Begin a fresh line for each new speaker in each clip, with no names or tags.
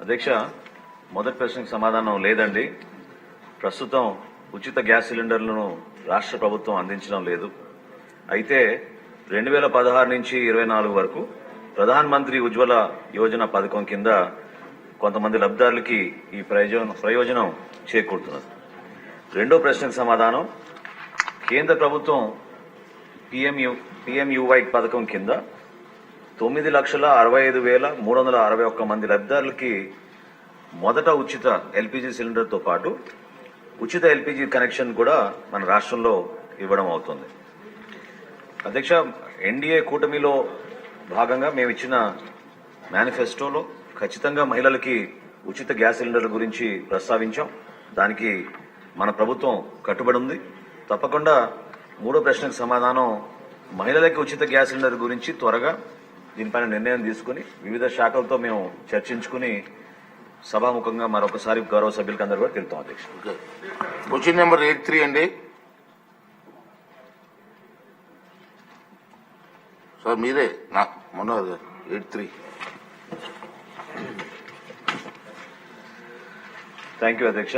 అధ్యక్ష, మొదటి ప్రశ్నకు సమాధానం లేదండి. ప్రస్తుతం ఉచిత గ్యాస్ సిలిండర్లను రాష్ట్ర ప్రభుత్వం అందించడం లేదు. అయితే 2016 నుంచి 24 వరకు ప్రధాన్ మంత్రి ఉజ్వల యోజన పథకం కింద కొంతమంది లబ్ధిదారులకి ఈ ప్రయోజనం చేకూరుతున్నది. రెండో ప్రశ్నకు సమాధానం, కేంద్ర ప్రభుత్వం పిఎంయువై పథకం కింద 9,65,361 మంది లబ్ధిదారులకి మొదట ఉచిత ఎల్పీజీ సిలిండర్తో పాటు ఉచిత ఎల్పీజీ కనెక్షన్ కూడా మన రాష్ట్రంలో ఇవ్వడం అవుతుంది. అధ్యక్ష, ఎన్డీఏ కూటమిలో భాగంగా మేము ఇచ్చిన మేనిఫెస్టోలో ఖచ్చితంగా మహిళలకి ఉచిత గ్యాస్ సిలిండర్ల గురించి ప్రస్తావించాం. దానికి మన ప్రభుత్వం కట్టుబడి ఉంది. తప్పకుండా మూడో ప్రశ్నకు సమాధానం, మహిళలకి ఉచిత గ్యాస్ సిలిండర్ గురించి త్వరగా దీనిపైన నిర్ణయం తీసుకుని వివిధ శాఖలతో మేము చర్చించుకుని సభాముఖంగా మరొకసారి గౌరవ సభ్యులకు అందరూ కూడా తెలుపుతాం. అధ్యక్ష,
క్వశ్చన్ నెంబర్ 83 అండి. సార్ మీరే మొన్న 83.
థ్యాంక్ యూ అధ్యక్ష.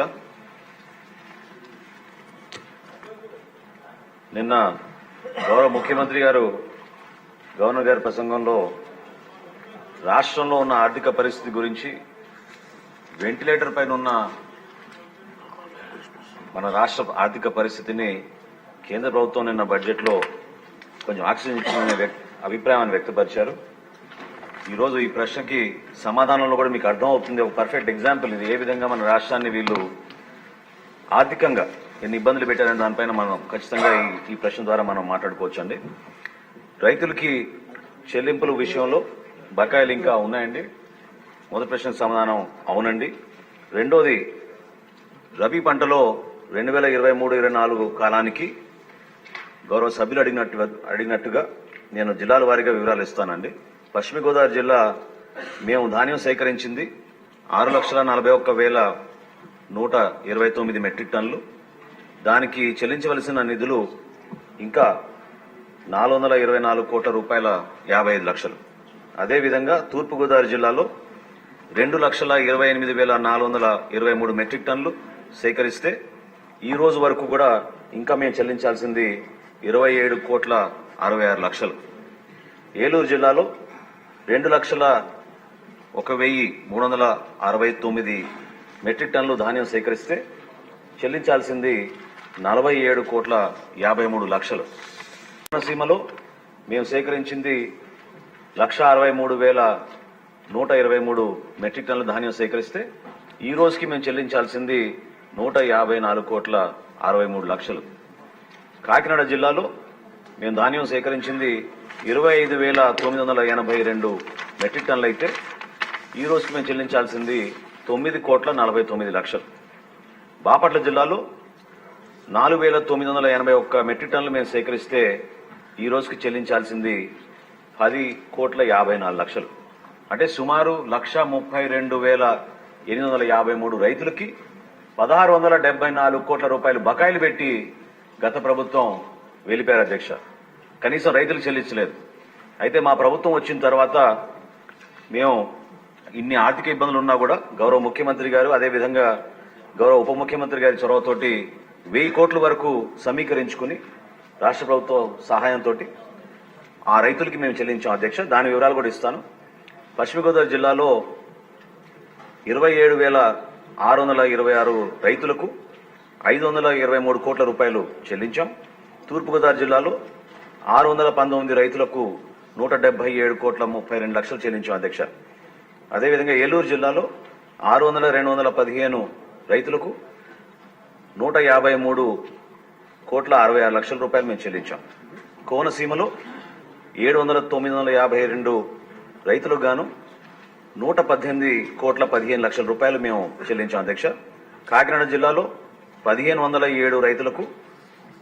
నిన్న గౌరవ ముఖ్యమంత్రి గారు గవర్నర్ గారి ప్రసంగంలో రాష్ట్రంలో ఉన్న ఆర్థిక పరిస్థితి గురించి, వెంటిలేటర్ పైన ఉన్న మన రాష్ట్ర ఆర్థిక పరిస్థితిని కేంద్ర ప్రభుత్వం నిన్న బడ్జెట్లో కొంచెం ఆక్సిజన్ అభిప్రాయాన్ని వ్యక్తపరిచారు. ఈరోజు ఈ ప్రశ్నకి సమాధానంలో కూడా మీకు అర్థం అవుతుంది. ఒక పర్ఫెక్ట్ ఎగ్జాంపుల్ ఇది, ఏ విధంగా మన రాష్ట్రాన్ని వీళ్ళు ఆర్థికంగా ఎన్ని ఇబ్బందులు పెట్టారనే దానిపైన మనం ఖచ్చితంగా ఈ ప్రశ్న ద్వారా మనం మాట్లాడుకోవచ్చండి. రైతులకి చెల్లింపుల విషయంలో బకాయిలు ఇంకా ఉన్నాయండి. మొదటి ప్రశ్నకు సమాధానం అవునండి. రెండోది, రబీ పంటలో 2023-24 కాలానికి గౌరవ సభ్యులు అడిగినట్టుగా నేను జిల్లాల వారీగా వివరాలు ఇస్తానండి. పశ్చిమ గోదావరి జిల్లా మేము ధాన్యం సేకరించింది 6,41,129 మెట్రిక్ టన్నులు. దానికి చెల్లించవలసిన నిధులు ఇంకా 424 కోట్ల రూపాయల 55 లక్షలు. అదేవిధంగా తూర్పుగోదావరి జిల్లాలో 2,28,423 మెట్రిక్ టన్నులు సేకరిస్తే ఈ రోజు వరకు కూడా ఇంకా మేము చెల్లించాల్సింది 27 కోట్ల 66 లక్షలు. ఏలూరు జిల్లాలో 2,01,369 మెట్రిక్ టన్నులు ధాన్యం సేకరిస్తే చెల్లించాల్సింది 47 కోట్ల 53 లక్షలు. కోనసీమలో మేము సేకరించింది 1,63,123 మెట్రిక్ టన్నుల ధాన్యం సేకరిస్తే ఈ రోజుకి మేము చెల్లించాల్సింది 154 కోట్ల 63 లక్షలు. కాకినాడ జిల్లాలో మేము ధాన్యం సేకరించింది 25,982 మెట్రిక్ టన్నులు అయితే ఈ రోజుకి మేము చెల్లించాల్సింది 9 కోట్ల 49 లక్షలు. బాపట్ల జిల్లాలో 4,981 మెట్రిక్ టన్నులు మేము సేకరిస్తే ఈ రోజుకి చెల్లించాల్సింది 10 కోట్ల 54 లక్షలు. అంటే సుమారు 1,32,853 రైతులకి 1,674 కోట్ల రూపాయలు బకాయిలు పెట్టి గత ప్రభుత్వం వెలిపారు అధ్యక్ష. కనీసం రైతులకు చెల్లించలేదు. అయితే మా ప్రభుత్వం వచ్చిన తర్వాత మేము ఇన్ని ఆర్థిక ఇబ్బందులు ఉన్నా కూడా గౌరవ ముఖ్యమంత్రి గారు, అదేవిధంగా గౌరవ ఉప ముఖ్యమంత్రి గారి చొరవతోటి 1000 కోట్ల వరకు సమీకరించుకుని రాష్ట్ర ప్రభుత్వ సహాయంతో ఆ రైతులకి మేము చెల్లించాం అధ్యక్ష. దాని వివరాలు కూడా ఇస్తాను. పశ్చిమ గోదావరి జిల్లాలో 27,626 రైతులకు 523 కోట్ల రూపాయలు చెల్లించాం. తూర్పుగోదావరి జిల్లాలో 619 రైతులకు 177 కోట్ల 32 లక్షలు చెల్లించాం అధ్యక్ష. అదేవిధంగా ఏలూరు జిల్లాలో 600,215 రైతులకు 153 కోట్ల 66 లక్షల రూపాయలు మేము చెల్లించాం. కోనసీమలో 700,952 రైతులకు గాను 118 కోట్ల 15 లక్షల రూపాయలు మేము చెల్లించాం అధ్యక్ష. కాకినాడ జిల్లాలో 1,507 రైతులకు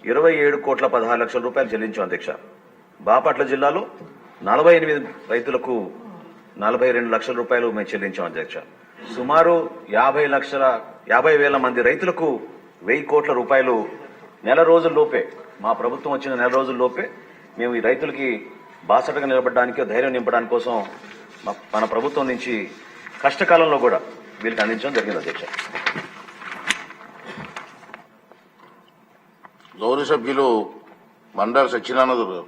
27 కోట్ల 16 లక్షల రూపాయలు చెల్లించాం అధ్యక్ష. బాపట్ల జిల్లాలో 48 రైతులకు 42 లక్షల రూపాయలు మేము చెల్లించాం అధ్యక్ష. సుమారు 50,000 మంది రైతులకు 1000 కోట్ల రూపాయలు నెల రోజుల్లోపే, మా ప్రభుత్వం వచ్చిన నెల రోజుల్లోపే మేము ఈ రైతులకి బాసటగా నిలబడడానికి, ధైర్యం నింపడానికి కోసం మన ప్రభుత్వం నుంచి కష్టకాలంలో కూడా వీళ్ళకి అందించడం జరిగింది అధ్యక్ష.
గౌరవ సభ్యులు బండారు సత్యనారాయణ గారు.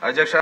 అధ్యక్ష